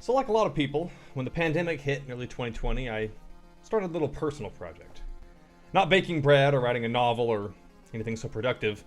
So like a lot of people, when the pandemic hit in early 2020, I started a little personal project. Not baking bread or writing a novel or anything so productive.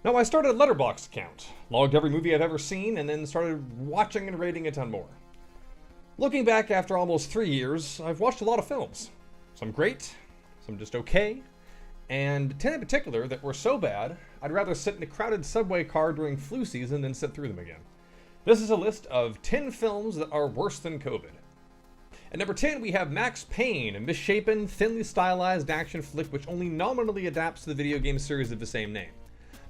No, I started a Letterboxd account, logged every movie I've ever seen, and then started watching and rating a ton more. Looking back after almost 3 years, I've watched a lot of films. Some great, some just okay, and 10 in particular that were so bad, I'd rather sit in a crowded subway car during flu season than sit through them again. This is a list of 10 films that are worse than COVID. At number 10, we have Max Payne, a misshapen, thinly stylized action flick which only nominally adapts to the video game series of the same name.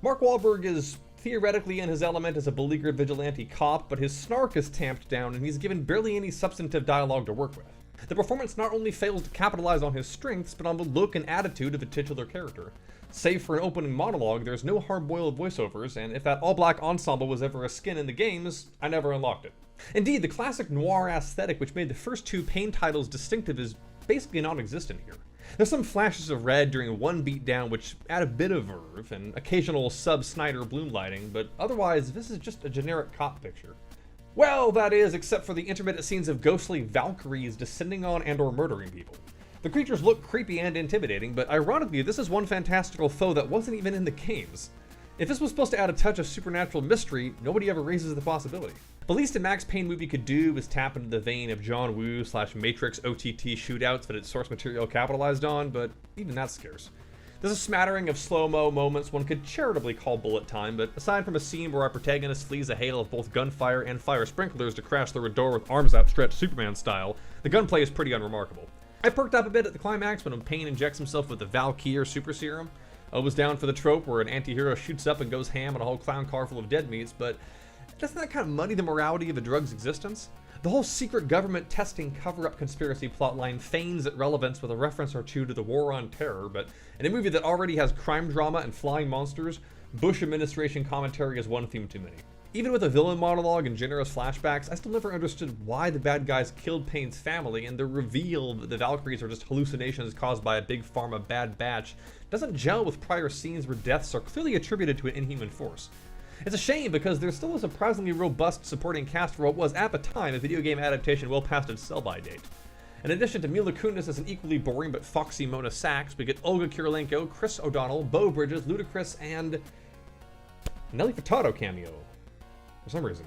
Mark Wahlberg is theoretically in his element as a beleaguered vigilante cop, but his snark is tamped down and he's given barely any substantive dialogue to work with. The performance not only fails to capitalize on his strengths, but on the look and attitude of the titular character. Save for an opening monologue, there's no hard-boiled voiceovers, and if that all-black ensemble was ever a skin in the games, I never unlocked it. Indeed, the classic noir aesthetic which made the first two Payne titles distinctive is basically non-existent here. There's some flashes of red during one beatdown which add a bit of verve, and occasional sub-Snyder bloom lighting, but otherwise this is just a generic cop picture. Well, that is, except for the intermittent scenes of ghostly Valkyries descending on and or murdering people. The creatures look creepy and intimidating, but ironically this is one fantastical foe that wasn't even in the games. If this was supposed to add a touch of supernatural mystery, nobody ever raises the possibility. The least a Max Payne movie could do was tap into the vein of John Woo / Matrix OTT shootouts that its source material capitalized on, but even that's scarce. There's a smattering of slow-mo moments one could charitably call bullet time, but aside from a scene where our protagonist flees a hail of both gunfire and fire sprinklers to crash through a door with arms outstretched Superman style, the gunplay is pretty unremarkable. I perked up a bit at the climax when Payne injects himself with the Valkyr super serum. I was down for the trope where an anti-hero shoots up and goes ham on a whole clown car full of dead meats, but doesn't that kind of muddy the morality of a drug's existence? The whole secret government testing cover-up conspiracy plotline feigns its relevance with a reference or two to the war on terror, but in a movie that already has crime drama and flying monsters, Bush administration commentary is one theme too many. Even with a villain monologue and generous flashbacks, I still never understood why the bad guys killed Payne's family, and the reveal that the Valkyries are just hallucinations caused by a big pharma bad batch doesn't gel with prior scenes where deaths are clearly attributed to an inhuman force. It's a shame because there's still a surprisingly robust supporting cast for what was, at the time, a video game adaptation well past its sell-by date. In addition to Mila Kunis as an equally boring but foxy Mona Sachs, we get Olga Kurylenko, Chris O'Donnell, Beau Bridges, Ludacris, and Nelly Furtado cameo. For some reason.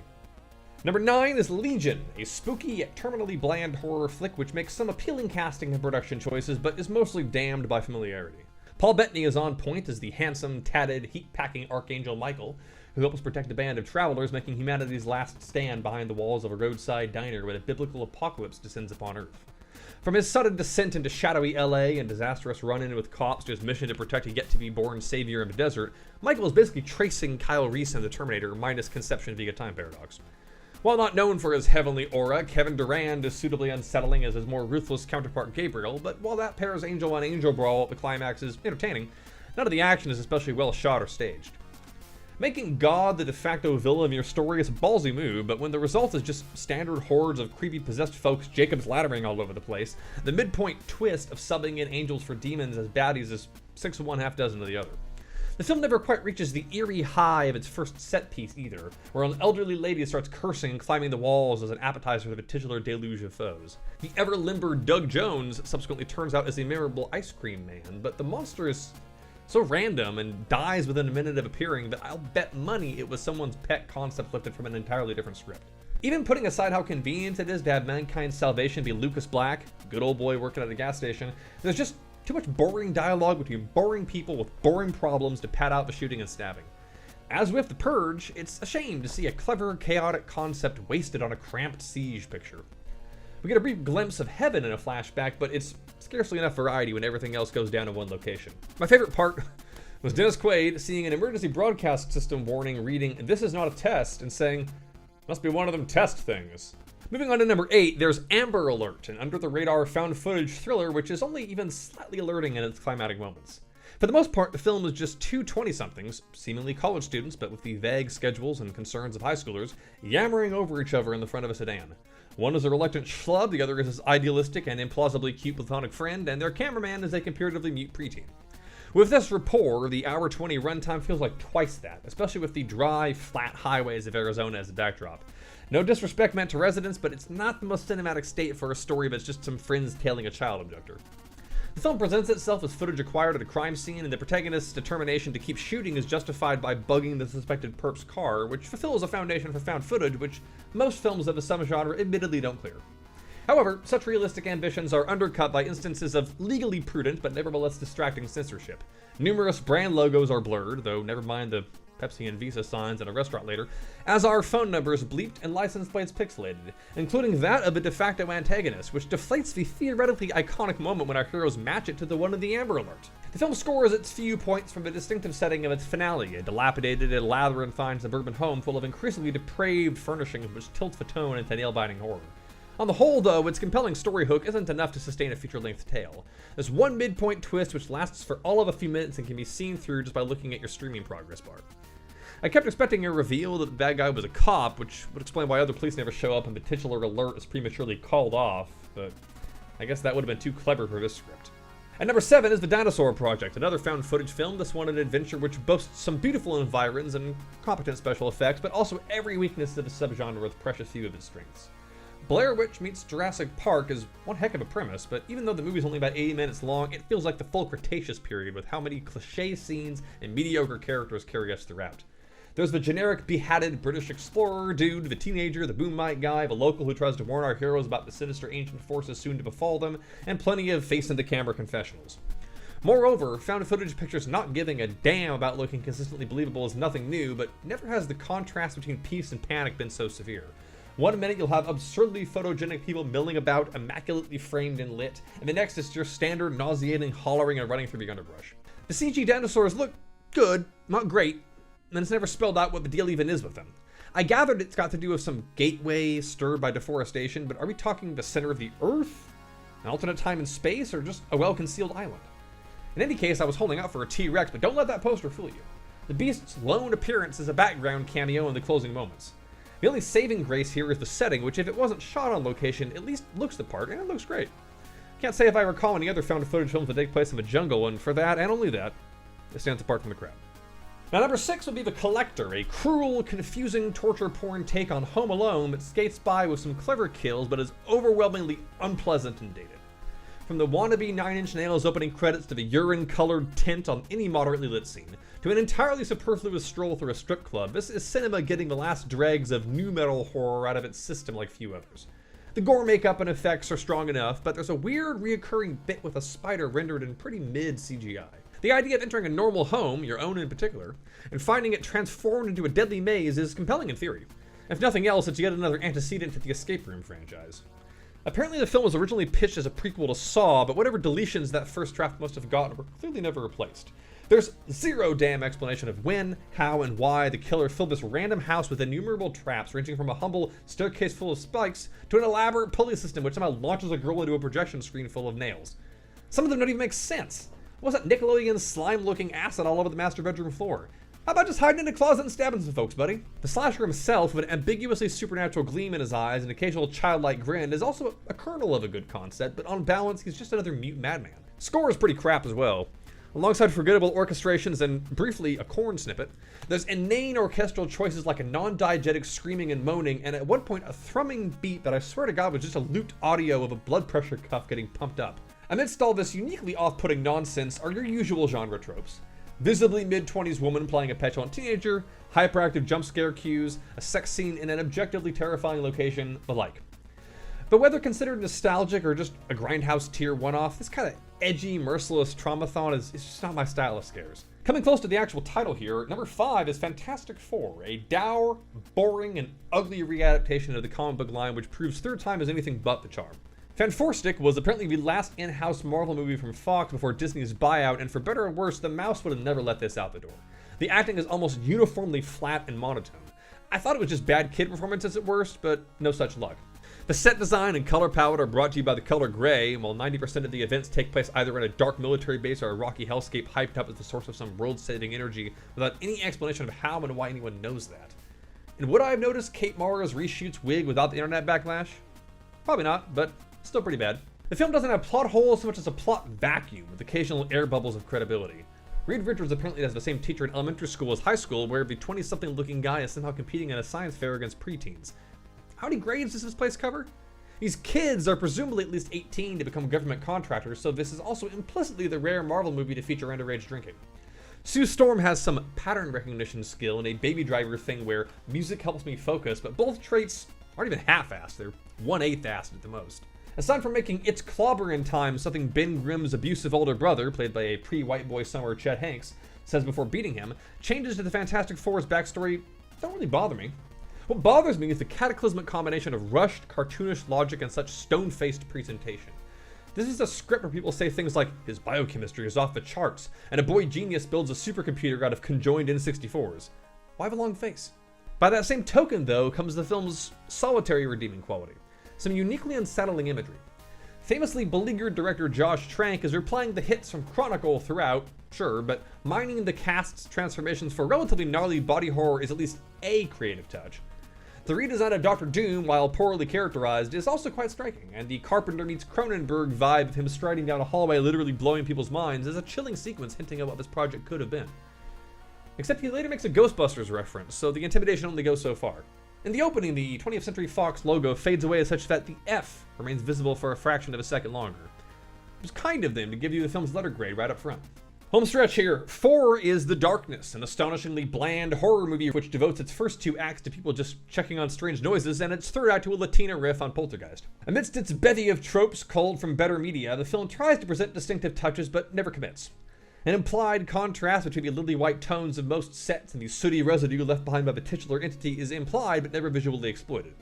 Number 9 is Legion, a spooky yet terminally bland horror flick which makes some appealing casting and production choices, but is mostly damned by familiarity. Paul Bettany is on point as the handsome, tatted, heat-packing Archangel Michael, who helps protect a band of travelers making humanity's last stand behind the walls of a roadside diner when a biblical apocalypse descends upon Earth. From his sudden descent into shadowy LA and disastrous run-in with cops to his mission to protect a yet-to-be-born savior in the desert, Michael is basically tracing Kyle Reese and the Terminator minus conception via time paradox. While not known for his heavenly aura, Kevin Durand is suitably unsettling as his more ruthless counterpart Gabriel, but while that pair's angel-on-angel brawl at the climax is entertaining, none of the action is especially well shot or staged. Making God the de facto villain of your story is a ballsy move, but when the result is just standard hordes of creepy possessed folks Jacob's laddering all over the place, the midpoint twist of subbing in angels for demons as baddies is 6 of one, half dozen of the other. The film never quite reaches the eerie high of its first set piece either, where an elderly lady starts cursing and climbing the walls as an appetizer for the titular deluge of foes. The ever-limber Doug Jones subsequently turns out as a memorable ice cream man, but the monster is so random and dies within a minute of appearing that I'll bet money it was someone's pet concept lifted from an entirely different script. Even putting aside how convenient it is to have mankind's salvation be Lucas Black, good old boy working at a gas station, there's just too much boring dialogue between boring people with boring problems to pad out the shooting and stabbing. As with The Purge, it's a shame to see a clever, chaotic concept wasted on a cramped siege picture. We get a brief glimpse of heaven in a flashback, but it's scarcely enough variety when everything else goes down in one location. My favorite part was Dennis Quaid seeing an emergency broadcast system warning reading, "This is not a test," and saying, "Must be one of them test things." Moving on to number 8, there's Amber Alert, an under-the-radar found-footage thriller which is only even slightly alerting in its climatic moments. For the most part, the film is just two 20-somethings, seemingly college students but with the vague schedules and concerns of high schoolers, yammering over each other in the front of a sedan. One is a reluctant schlub, the other is his idealistic and implausibly cute platonic friend, and their cameraman is a comparatively mute preteen. With this rapport, the hour 20 runtime feels like twice that, especially with the dry, flat highways of Arizona as a backdrop. No disrespect meant to residents, but it's not the most cinematic state for a story that's just some friends tailing a child abductor. The film presents itself as footage acquired at a crime scene, and the protagonist's determination to keep shooting is justified by bugging the suspected perp's car, which fulfills a foundation for found footage, which most films of the subgenre admittedly don't clear. However, such realistic ambitions are undercut by instances of legally prudent but nevertheless distracting censorship. Numerous brand logos are blurred, though never mind the Pepsi and Visa signs in a restaurant later, as are phone numbers bleeped and license plates pixelated, including that of a de facto antagonist, which deflates the theoretically iconic moment when our heroes match it to the one of the Amber Alert. The film scores its few points from the distinctive setting of its finale, a dilapidated and labyrinthine suburban home full of increasingly depraved furnishings which tilts the tone into nail-biting horror. On the whole, though, its compelling story hook isn't enough to sustain a feature-length tale. There's one midpoint twist which lasts for all of a few minutes and can be seen through just by looking at your streaming progress bar. I kept expecting a reveal that the bad guy was a cop, which would explain why other police never show up and the titular alert is prematurely called off, but I guess that would have been too clever for this script. At number 7 is The Dinosaur Project, another found footage film, this one an adventure which boasts some beautiful environs and competent special effects, but also every weakness of the subgenre with precious few of its strengths. Blair Witch meets Jurassic Park is one heck of a premise, but even though the movie's only about 80 minutes long, it feels like the full Cretaceous period with how many cliché scenes and mediocre characters carry us throughout. There's the generic behatted British explorer dude, the teenager, the boom mic guy, the local who tries to warn our heroes about the sinister ancient forces soon to befall them, and plenty of face-in-the-camera confessionals. Moreover, found footage pictures not giving a damn about looking consistently believable is nothing new, but never has the contrast between peace and panic been so severe. One minute you'll have absurdly photogenic people milling about, immaculately framed and lit, and the next is your standard nauseating hollering and running through the underbrush. The CG dinosaurs look good, not great, and it's never spelled out what the deal even is with them. I gathered it's got to do with some gateway stirred by deforestation, but are we talking the center of the Earth? An alternate time and space, or just a well-concealed island? In any case, I was holding out for a T-Rex, but don't let that poster fool you. The beast's lone appearance is a background cameo in the closing moments. The only saving grace here is the setting, which if it wasn't shot on location, at least looks the part, and it looks great. Can't say if I recall any other found footage films that take place in a jungle, and for that, and only that, it stands apart from the crowd. Now number 6 would be The Collector, a cruel, confusing, torture porn take on Home Alone that skates by with some clever kills, but is overwhelmingly unpleasant and dated. From the wannabe 9 Inch Nails opening credits to the urine-colored tint on any moderately lit scene, to an entirely superfluous stroll through a strip club, this is cinema getting the last dregs of nu metal horror out of its system like few others. The gore makeup and effects are strong enough, but there's a weird reoccurring bit with a spider rendered in pretty mid CGI. The idea of entering a normal home, your own in particular, and finding it transformed into a deadly maze is compelling in theory. If nothing else, it's yet another antecedent to the Escape Room franchise. Apparently the film was originally pitched as a prequel to Saw, but whatever deletions that first draft must have gotten were clearly never replaced. There's zero damn explanation of when, how, and why the killer filled this random house with innumerable traps ranging from a humble staircase full of spikes to an elaborate pulley system which somehow launches a girl into a projection screen full of nails. Some of them don't even make sense. What's that Nickelodeon slime-looking acid all over the master bedroom floor? How about just hiding in a closet and stabbing some folks, buddy? The slasher himself, with an ambiguously supernatural gleam in his eyes and occasional childlike grin, is also a kernel of a good concept, but on balance, he's just another mute madman. Score is pretty crap as well. Alongside forgettable orchestrations and, briefly, a corn snippet, there's inane orchestral choices like a non-diegetic screaming and moaning, and at one point a thrumming beat that I swear to God was just a looped audio of a blood pressure cuff getting pumped up. Amidst all this uniquely off-putting nonsense are your usual genre tropes. Visibly mid-20s woman playing a petulant teenager, hyperactive jump scare cues, a sex scene in an objectively terrifying location, the like. But whether considered nostalgic or just a grindhouse tier one-off, this kind of edgy, merciless traumathon is just not my style of scares. Coming close to the actual title here, number 5 is Fantastic Four, a dour, boring, and ugly readaptation of the comic book line which proves third time is anything but the charm. Fanforstic was apparently the last in-house Marvel movie from Fox before Disney's buyout, and for better or worse, the mouse would have never let this out the door. The acting is almost uniformly flat and monotone. I thought it was just bad kid performances at worst, but no such luck. The set design and color palette are brought to you by the color gray, while 90% of the events take place either in a dark military base or a rocky hellscape hyped up as the source of some world-saving energy without any explanation of how and why anyone knows that. And would I have noticed Kate Mara's reshoots wig without the internet backlash? Probably not, but still pretty bad. The film doesn't have plot holes so much as a plot vacuum with occasional air bubbles of credibility. Reed Richards apparently has the same teacher in elementary school as high school, where the 20-something looking guy is somehow competing in a science fair against preteens. How many grades does this place cover? These kids are presumably at least 18 to become government contractors, so this is also implicitly the rare Marvel movie to feature underage drinking. Sue Storm has some pattern recognition skill and a Baby Driver thing where music helps me focus, but both traits aren't even half-assed, they're 1/8 assed at the most. Aside from making It's Clobberin' Time something Ben Grimm's abusive older brother, played by a pre-White Boy Summer Chet Hanks, says before beating him, changes to the Fantastic Four's backstory don't really bother me. What bothers me is the cataclysmic combination of rushed, cartoonish logic and such stone-faced presentation. This is a script where people say things like, his biochemistry is off the charts, and a boy genius builds a supercomputer out of conjoined N64s. Why have a long face? By that same token, though, comes the film's solitary redeeming quality. Some uniquely unsettling imagery. Famously beleaguered director Josh Trank is replaying the hits from Chronicle throughout, sure, but mining the cast's transformations for relatively gnarly body horror is at least a creative touch. The redesign of Dr. Doom, while poorly characterized, is also quite striking, and the Carpenter meets Cronenberg vibe of him striding down a hallway literally blowing people's minds is a chilling sequence hinting at what this project could have been. Except he later makes a Ghostbusters reference, so the intimidation only goes so far. In the opening, the 20th Century Fox logo fades away such that the F remains visible for a fraction of a second longer. It was kind of them to give you the film's letter grade right up front. Home stretch here. 4 is The Darkness, an astonishingly bland horror movie which devotes its first 2 acts to people just checking on strange noises and its third act to a Latina riff on Poltergeist. Amidst its bevy of tropes culled from better media, the film tries to present distinctive touches but never commits. An implied contrast between the lily white tones of most sets and the sooty residue left behind by the titular entity is implied but never visually exploited.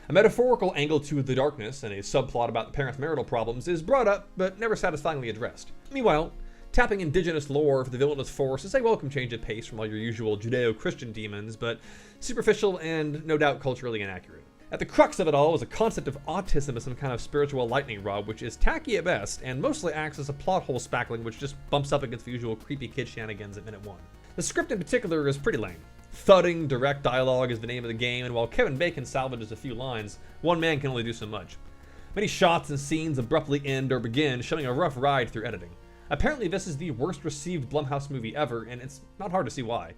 A metaphorical angle to The Darkness and a subplot about the parents' marital problems is brought up but never satisfyingly addressed. Meanwhile, tapping indigenous lore for the villainous force is a welcome change of pace from all your usual Judeo-Christian demons, but superficial and no doubt culturally inaccurate. At the crux of it all is a concept of autism as some kind of spiritual lightning rod, which is tacky at best, and mostly acts as a plot hole spackling which just bumps up against the usual creepy kid shenanigans at minute 1. The script in particular is pretty lame. Thudding, direct dialogue is the name of the game, and while Kevin Bacon salvages a few lines, one man can only do so much. Many shots and scenes abruptly end or begin, showing a rough ride through editing. Apparently this is the worst received Blumhouse movie ever, and it's not hard to see why.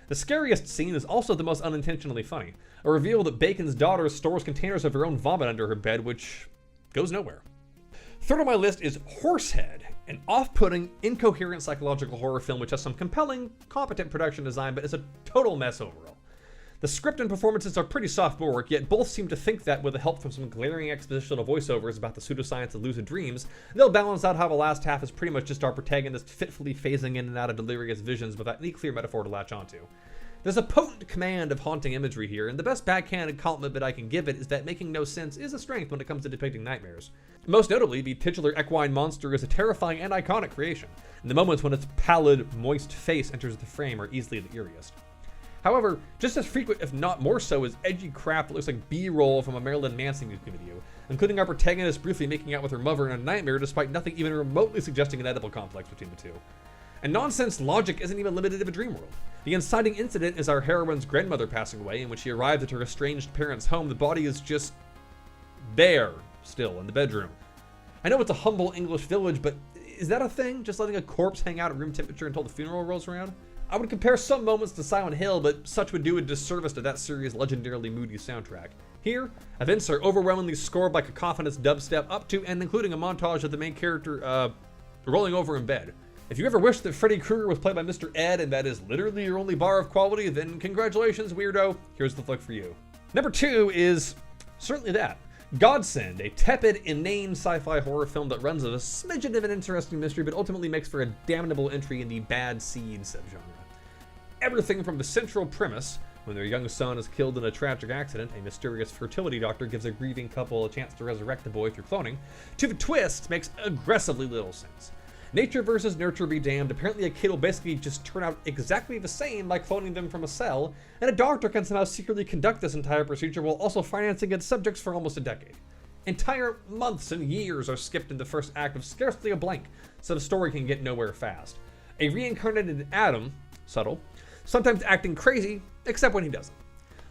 The scariest scene is also the most unintentionally funny. A reveal that Bacon's daughter stores containers of her own vomit under her bed, which goes nowhere. Third on my list is Horsehead, an off-putting, incoherent psychological horror film which has some compelling, competent production design, but is a total mess overall. The script and performances are pretty sophomoric, yet both seem to think that with the help from some glaring expositional voiceovers about the pseudoscience of lucid dreams, they'll balance out how the last half is pretty much just our protagonist fitfully phasing in and out of delirious visions without any clear metaphor to latch onto. There's a potent command of haunting imagery here, and the best backhanded compliment that I can give it is that making no sense is a strength when it comes to depicting nightmares. Most notably, the titular equine monster is a terrifying and iconic creation, and the moments when its pallid, moist face enters the frame are easily the eeriest. However, just as frequent, if not more so, is edgy crap that looks like B-roll from a Marilyn Manson music video, including our protagonist briefly making out with her mother in a nightmare despite nothing even remotely suggesting an edible complex between the two. And nonsense logic isn't even limited to a dream world. The inciting incident is our heroine's grandmother passing away, and when she arrives at her estranged parents' home, the body is just there, still, in the bedroom. I know it's a humble English village, but is that a thing? Just letting a corpse hang out at room temperature until the funeral rolls around? I would compare some moments to Silent Hill, but such would do a disservice to that series' legendarily moody soundtrack. Here, events are overwhelmingly scored by cacophonous dubstep up to and including a montage of the main character, rolling over in bed. If you ever wish that Freddy Krueger was played by Mr. Ed and that is literally your only bar of quality, then congratulations, weirdo. Here's the flick for you. Number 2 is certainly that. Godsend, a tepid, inane sci-fi horror film that runs of a smidgen of an interesting mystery but ultimately makes for a damnable entry in the bad seed subgenre. Everything from the central premise, when their young son is killed in a tragic accident, a mysterious fertility doctor gives a grieving couple a chance to resurrect the boy through cloning, to the twist makes aggressively little sense. Nature versus nurture be damned, apparently a kid will basically just turn out exactly the same by cloning them from a cell, and a doctor can somehow secretly conduct this entire procedure while also financing its subjects for almost a decade. Entire months and years are skipped in the first act of scarcely a blank, so the story can get nowhere fast. A reincarnated Adam, subtle, sometimes acting crazy, except when he doesn't.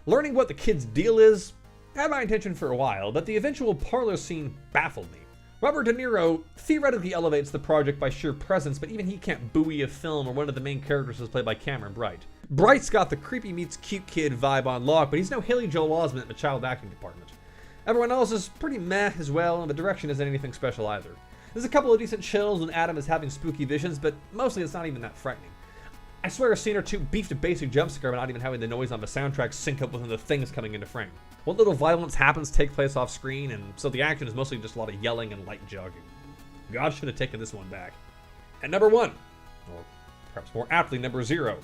Learning what the kid's deal is had my intention for a while, but the eventual parlor scene baffled me. Robert De Niro theoretically elevates the project by sheer presence, but even he can't buoy a film where one of the main characters is played by Cameron Bright. Bright's got the creepy meets cute kid vibe on lock, but he's no Haley Joel Osment in the child acting department. Everyone else is pretty meh as well, and the direction isn't anything special either. There's a couple of decent chills when Adam is having spooky visions, but mostly it's not even that frightening. I swear a scene or two beefed a basic jumpscare by not even having the noise on the soundtrack sync up with the things coming into frame. What little violence happens take place off screen, and so the action is mostly just a lot of yelling and light jogging. God should have taken this one back. At number 1, or perhaps more aptly number 0,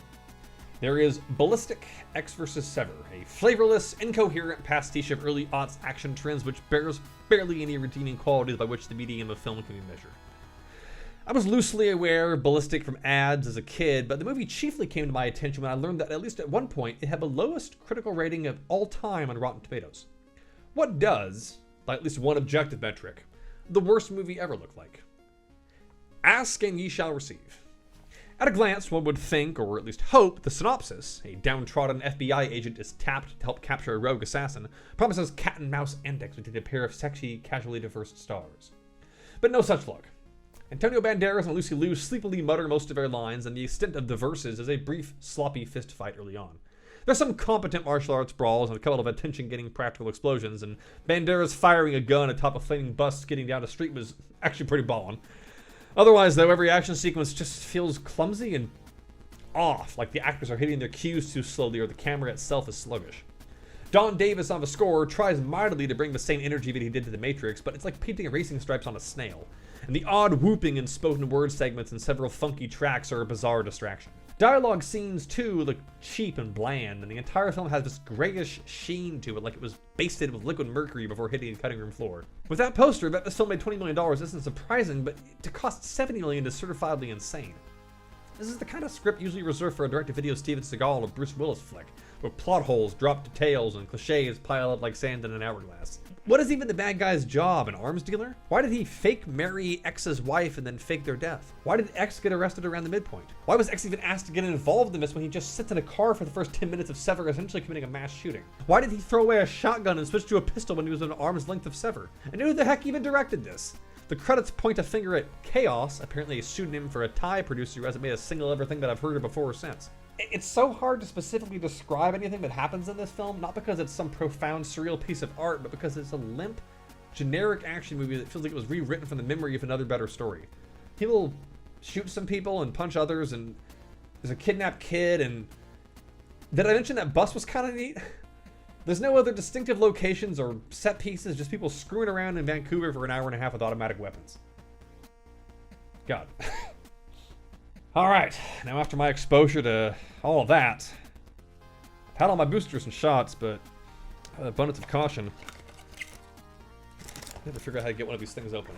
there is Ballistic X vs. Sever, a flavorless, incoherent pastiche of early aughts action trends which bears barely any redeeming qualities by which the medium of film can be measured. I was loosely aware of Ballistic from ads as a kid, but the movie chiefly came to my attention when I learned that at least at one point it had the lowest critical rating of all time on Rotten Tomatoes. What does, by at least one objective metric, the worst movie ever look like? Ask and ye shall receive. At a glance, one would think, or at least hope, the synopsis, a downtrodden FBI agent is tapped to help capture a rogue assassin, promises cat and mouse antics with a pair of sexy, casually diverse stars. But no such luck. Antonio Banderas and Lucy Liu sleepily mutter most of their lines, and the extent of the verses is a brief, sloppy fist fight early on. There's some competent martial arts brawls and a couple of attention-getting practical explosions, and Banderas firing a gun atop a flaming bus skidding down a street was actually pretty ballin'. Otherwise, though, every action sequence just feels clumsy and off, like the actors are hitting their cues too slowly or the camera itself is sluggish. Don Davis on the score tries mightily to bring the same energy that he did to The Matrix, but it's like painting racing stripes on a snail. And the odd whooping and spoken word segments in several funky tracks are a bizarre distraction. Dialogue scenes, too, look cheap and bland, and the entire film has this grayish sheen to it, like it was basted with liquid mercury before hitting the cutting room floor. With that poster, that this film made $20 million isn't surprising, but to cost $70 million is certifiably insane. This is the kind of script usually reserved for a direct-to-video Steven Seagal or Bruce Willis flick, where plot holes drop details and cliches pile up like sand in an hourglass. What is even the bad guy's job, an arms dealer? Why did he fake marry X's wife and then fake their death? Why did X get arrested around the midpoint? Why was X even asked to get involved in this when he just sits in a car for the first 10 minutes of Sever essentially committing a mass shooting? Why did he throw away a shotgun and switch to a pistol when he was at an arm's length of Sever? And who the heck even directed this? The credits point a finger at Chaos, apparently a pseudonym for a Thai producer who hasn't made a single ever thing that I've heard of before or since. It's so hard to specifically describe anything that happens in this film, not because it's some profound, surreal piece of art, but because it's a limp, generic action movie that feels like it was rewritten from the memory of another better story. People shoot some people and punch others, and there's a kidnapped kid, and did I mention that bus was kind of neat? There's no other distinctive locations or set pieces, just people screwing around in Vancouver for an hour and a half with automatic weapons. God. Alright, now after my exposure to all of that, I've had all my boosters and shots, but out of abundance of caution, I have to figure out how to get one of these things open.